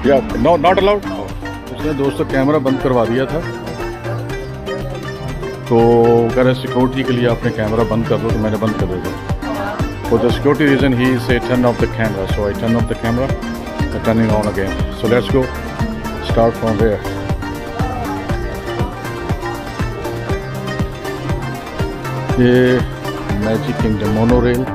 या no not allowed. उसने दोस्तों कैमरा बंद करवा दिया था, तो कह रहे सिक्योरिटी के लिए आपने कैमरा बंद कर दो, तो मैंने बंद कर दिया। फॉर द सिक्योरिटी रीजन ही से turn off the camera, so I turn off the camera, turning on again. So let's go start from there. ये magic kingdom monorail.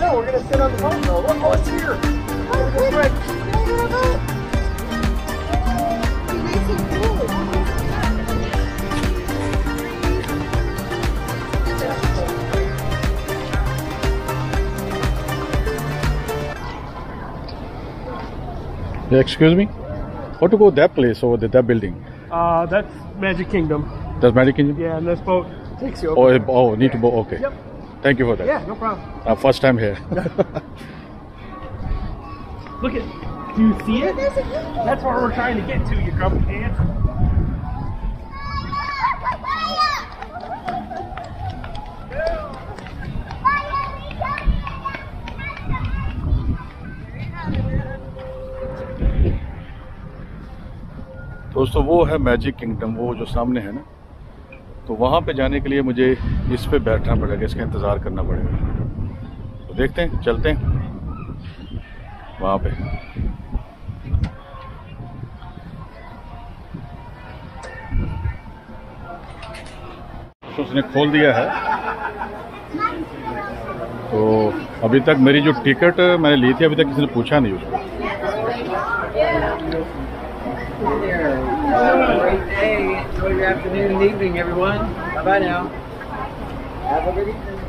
We're gonna sit on the boat though. Look, oh, it's here. Yeah, excuse me? How to go that place over there, that building? That's Magic Kingdom. That's Magic Kingdom? Yeah, and this boat takes you over. Oh, need to boat. Okay. Yep. Thank you for that. Yeah, no problem. First time here. Look at, do you see it? That's where we're trying to get to, you grumpy pants. दोस्तों वो है magic kingdom, वो जो सामने है ना, तो वहाँ पे जाने के लिए मुझे इस पे बैठना पड़ेगा, इसका इंतज़ार करना पड़ेगा। तो देखते हैं, चलते हैं वहाँ पे। तो उसने खोल दिया है, तो अभी तक मेरी जो टिकट मैंने ली थी, अभी तक किसी ने पूछा नहीं उसको। Great day. Enjoy your afternoon and evening, everyone. Bye-bye now. Have a good evening.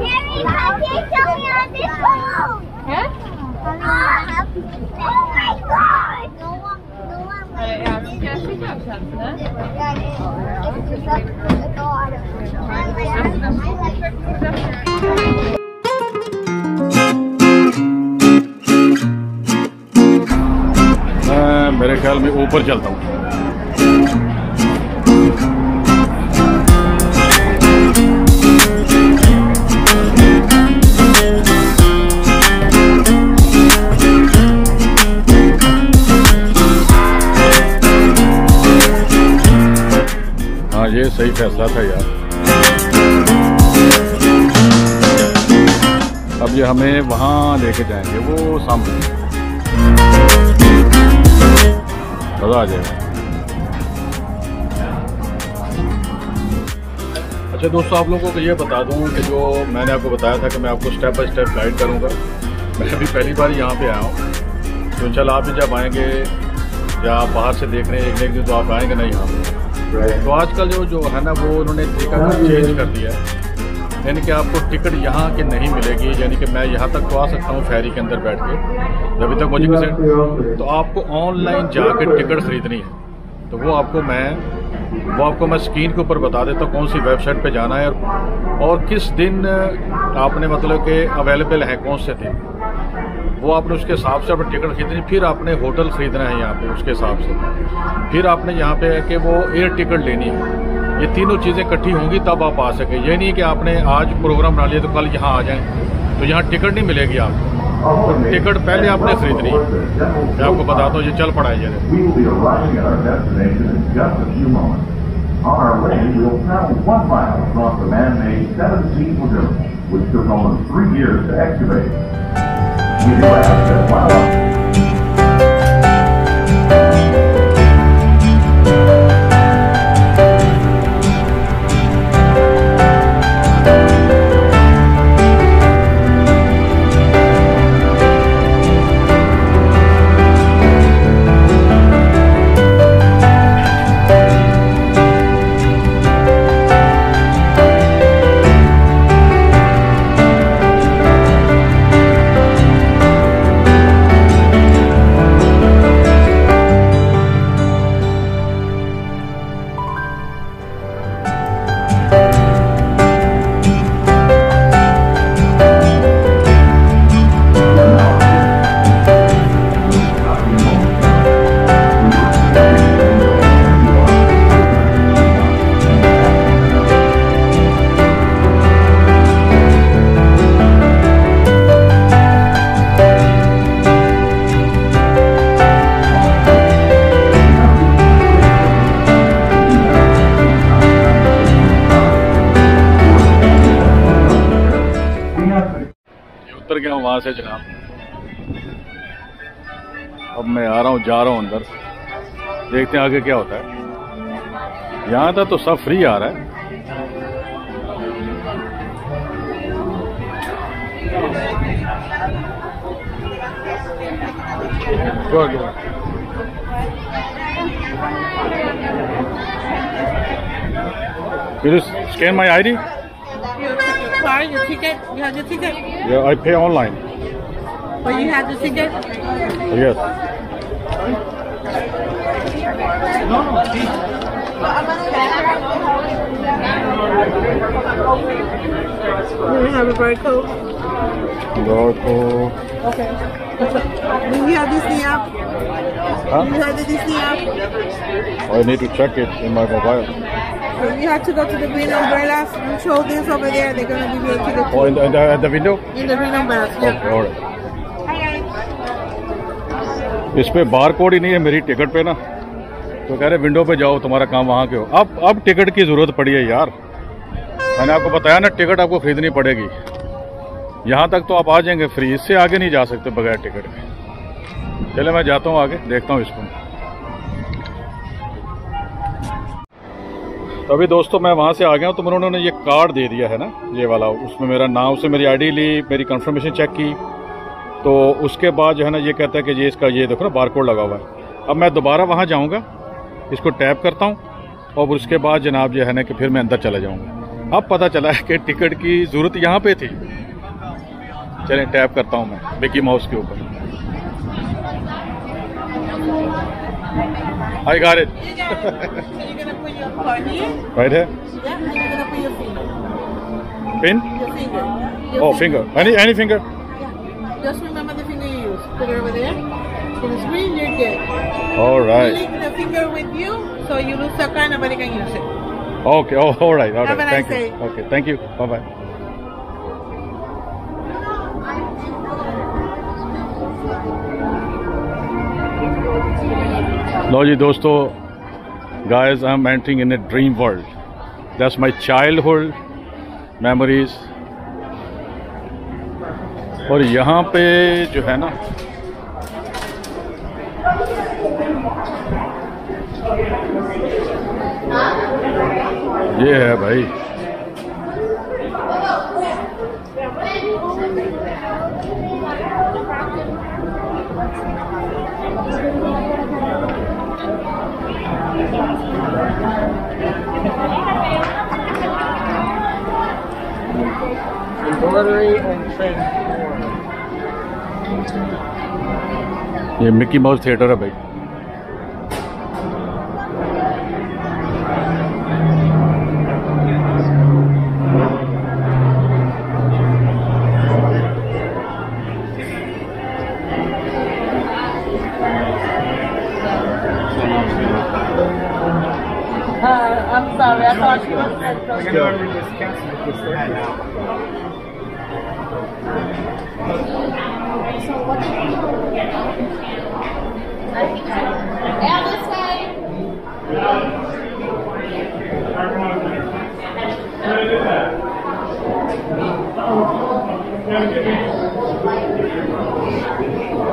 Mary, how can you tell me on this phone? Huh? Oh my God! No one. Ja, vi ska skicka upp tjänsterna. मैं मेरे ख्याल में ऊपर चलता हूँ। हाँ, ये सही फैसला था यार। अब ये हमें वहाँ लेके जाएंगे, वो सामने मज़ा आ जाएगा। अच्छा दोस्तों, आप लोगों को ये बता दूं कि जो मैंने आपको बताया था कि मैं आपको स्टेप बाय स्टेप गाइड करूंगा, मैं अभी पहली बार यहाँ पे आया हूँ। तो चल आप भी जब आएंगे या आप बाहर से देख रहे हैं एक दिन, तो आप आएंगे नहीं यहाँ पे। तो आजकल जो है ना, वो उन्होंने तरीका चेंज कर दिया है, यानी कि आपको टिकट यहाँ के नहीं मिलेगी। यानी कि मैं यहाँ तक तो आ सकता हूँ फेरी के अंदर बैठ के, अभी तक मुझे किसी, तो आपको ऑनलाइन जाकर टिकट ख़रीदनी है। तो वो आपको मैं स्क्रीन के ऊपर बता देता हूँ कौन सी वेबसाइट पे जाना है और किस दिन आपने मतलब कि अवेलेबल है, कौन से दिन, वो आपने उसके हिसाब से अपनी टिकट खरीदनी। फिर आपने होटल ख़रीदना है यहाँ पे उसके हिसाब से। फिर आपने यहाँ पे है कि वो एयर टिकट लेनी है। ये तीनों चीज़ें इकट्ठी होंगी तब आप आ सके। ये नहीं कि आपने आज प्रोग्राम बना लिया तो कल यहाँ आ जाएं, तो यहाँ टिकट नहीं मिलेगी आपको। तो टिकट पहले आपने खरीदनी है। मैं आपको बताता हूँ, ये चल पड़ा है ये। On our way, we'll travel 1 mile across the man-made 7-seat lagoon, which took almost 3 years to excavate. We do ask that while उतर गया हूँ वहां से जनाब। अब मैं आ रहा हूँ, जा रहा हूँ अंदर, देखते हैं आगे क्या होता है। यहाँ तक तो सब फ्री आ रहा है। Will you scan my ID? Sorry, your ticket? You have your ticket? Yeah, I pay online. But you have the ticket? Yes. Do you have a barcode? Barcode. Okay. Do you have Disney app? Huh? Do you have the Disney app? I need to check it in my mobile. So you have to go to the green umbrellas and show this over there. They're going to give you a ticket. Oh, at the window? In the green umbrellas, yeah. Okay, all right. इस पे bar code ही नहीं है मेरी ticket पे ना, तो कह रहे विंडो पे जाओ, तुम्हारा काम वहाँ के हो। अब टिकट की जरूरत पड़ी है यार। मैंने आपको बताया ना, टिकट आपको खरीदनी पड़ेगी। यहाँ तक तो आप आ जाएंगे फ्री, इससे आगे नहीं जा सकते बगैर टिकट के। चले मैं जाता हूँ आगे, देखता हूँ इसको। तो अभी दोस्तों मैं वहाँ से आ गया हूँ, तो उन्होंने ये कार्ड दे दिया है ना, ये वाला, उसमें मेरा नाम, उससे मेरी आईडी ली, मेरी कंफर्मेशन चेक की। तो उसके बाद जो है ना ये कहता है कि ये इसका ये देखो ना बारकोड लगा हुआ है। अब मैं दोबारा वहाँ जाऊँगा, इसको टैप करता हूँ और उसके बाद जनाब जो है ना कि फिर मैं अंदर चला जाऊँगा। अब पता चला है कि टिकट की ज़रूरत यहाँ पे थी। चलें टैप करता हूँ मैं मिकी माउस के ऊपर। I got it. You're going to put your card here? Right here? Yeah, and you're going to put your finger. Pin? Your finger. Oh, finger. Any finger? Yeah. Just remember the finger you use. Put it over there. In the screen, you're good. All right. You leave the finger with you, so you lose the card, nobody can use it. Okay. Oh, all right. All Have right. a Thank nice you. day. Okay. Thank you. Bye bye. लो जी दोस्तों, guys, I'm entering in a dream world. That's my childhood memories. और यहाँ पे जो है ना, ये है भाई, Embroidery and transform. ये मिकी माउस थिएटर है भाई। I'm sorry, I thought you were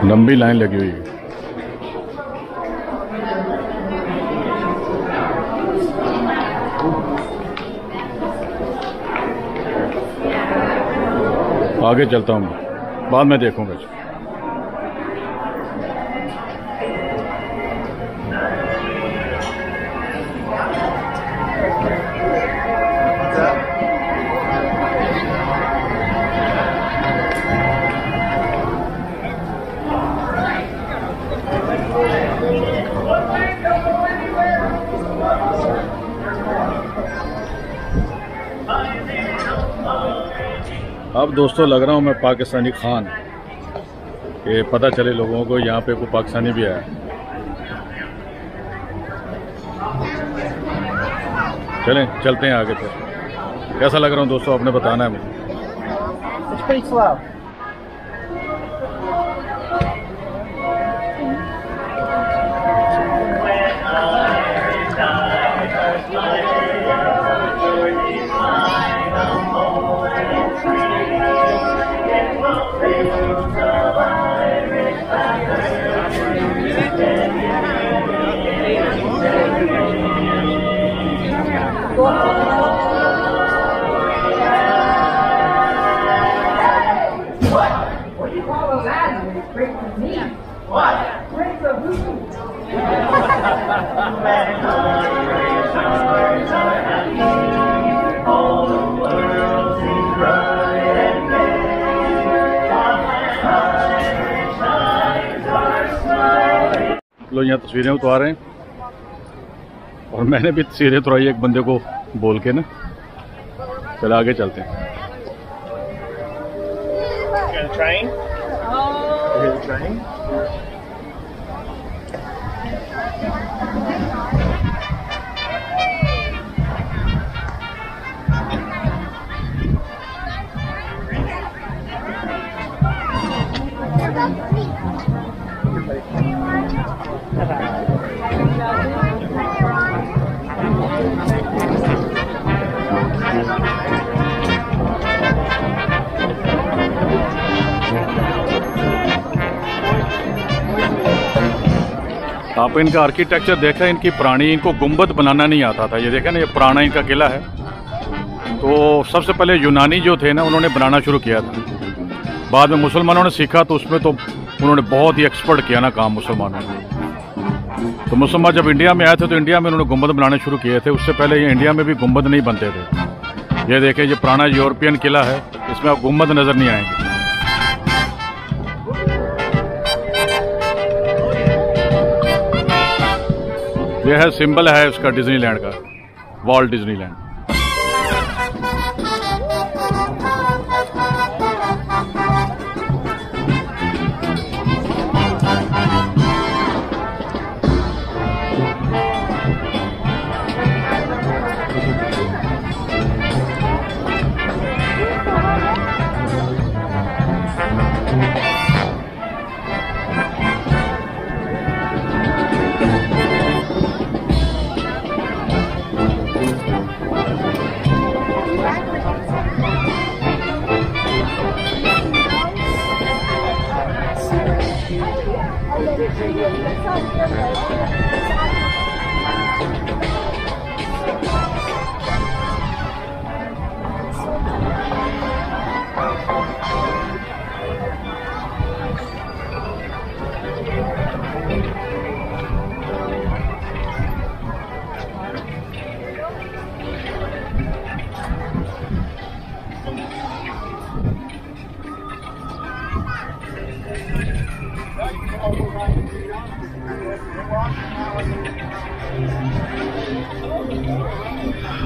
लंबी लाइन लगी हुई है। आगे चलता हूँ, बाद में देखूंगा। अब दोस्तों लग रहा हूँ मैं पाकिस्तानी खान, ये पता चले लोगों को यहाँ पे कोई पाकिस्तानी भी आया। चलें चलते हैं आगे। फिर कैसा लग रहा हूँ दोस्तों, आपने बताना है मुझे। It's pretty slow. लोग यहाँ तस्वीरें उतार रहे हैं और मैंने भी तस्वीरें उतराई एक बंदे को बोल के ना। चलो आगे चलते हैं। आप इनका आर्किटेक्चर देखा, इनकी पुरानी, इनको गुंबद बनाना नहीं आता था। ये देखा ना, ये पुराना इनका किला है। तो सबसे पहले यूनानी जो थे ना, उन्होंने बनाना शुरू किया था। बाद में मुसलमानों ने सीखा तो उसमें तो उन्होंने बहुत ही एक्सपर्ट किया ना काम मुसलमानों ने। तो मुसलमान जब इंडिया में आए थे तो इंडिया में उन्होंने गुंबद बनाने शुरू किए थे। उससे पहले ये इंडिया में भी गुंबद नहीं बनते थे। ये देखें, ये पुराना यूरोपियन किला है, इसमें आप गुंबद नजर नहीं आएंगे। यह है सिंबल है उसका डिज्नीलैंड का, वॉल्ट डिज्नीलैंड।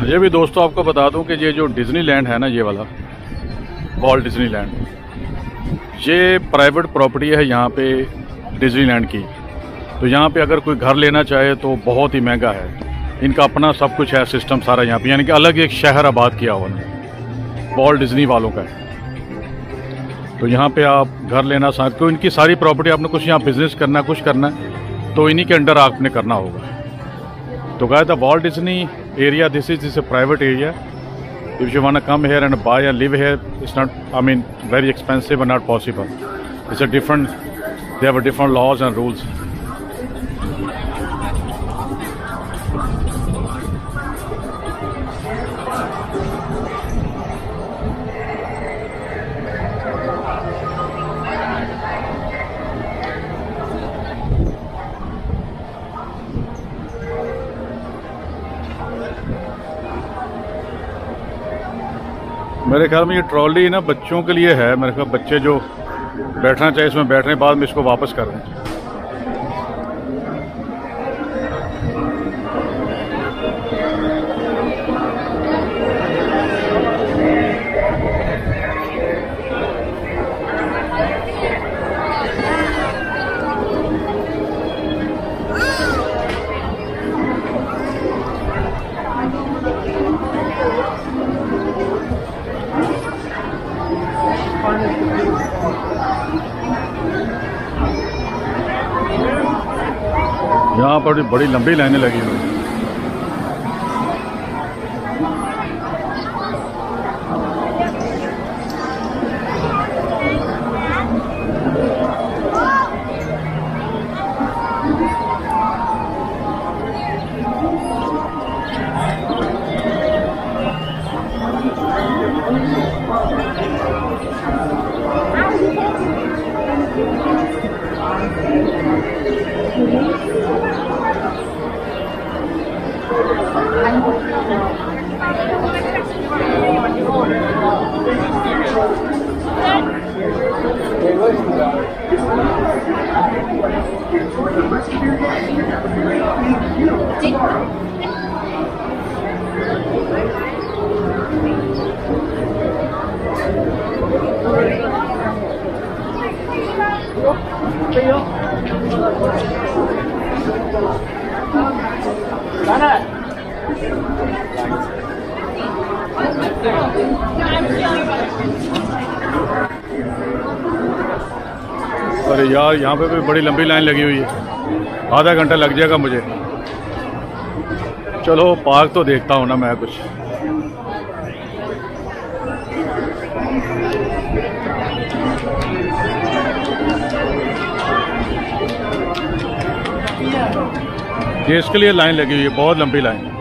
ये भी दोस्तों आपको बता दूं कि ये जो डिज्नीलैंड है ना, ये वाला वॉल्ट डिज्नीलैंड, ये प्राइवेट प्रॉपर्टी है यहाँ पे डिज्नीलैंड की। तो यहाँ पे अगर कोई घर लेना चाहे तो बहुत ही महंगा है। इनका अपना सब कुछ है, सिस्टम सारा यहाँ पे, यानी कि अलग एक शहर आबाद किया हुआ है, वॉल्ट डिज्नी वालों का है। तो यहाँ पे आप घर लेना साथ, तो इनकी सारी प्रॉपर्टी, आपने कुछ यहाँ बिजनेस करना, कुछ करना है तो इन्हीं के अंडर आपने करना होगा। तो कहा था Walt Disney area, this is a private area. If you want to come here and buy and live here, it's not, I mean, very expensive and not possible. It's a different, they have a different laws and rules. मेरे ख्याल में ये trolley ना बच्चों के लिए है। मेरे ख्याल बच्चे जो बैठना चाहिए इसमें बैठने के बाद में इसको वापस कर दें। यहाँ पर बड़ी लंबी लाइनें लगी हुई हैं। अरे यार, यहाँ पे भी बड़ी लंबी लाइन लगी हुई है, आधा घंटा लग जाएगा मुझे। चलो पार्क तो देखता हूँ ना मैं कुछ। ये इसके लिए लाइन लगी हुई है, बहुत लंबी लाइन।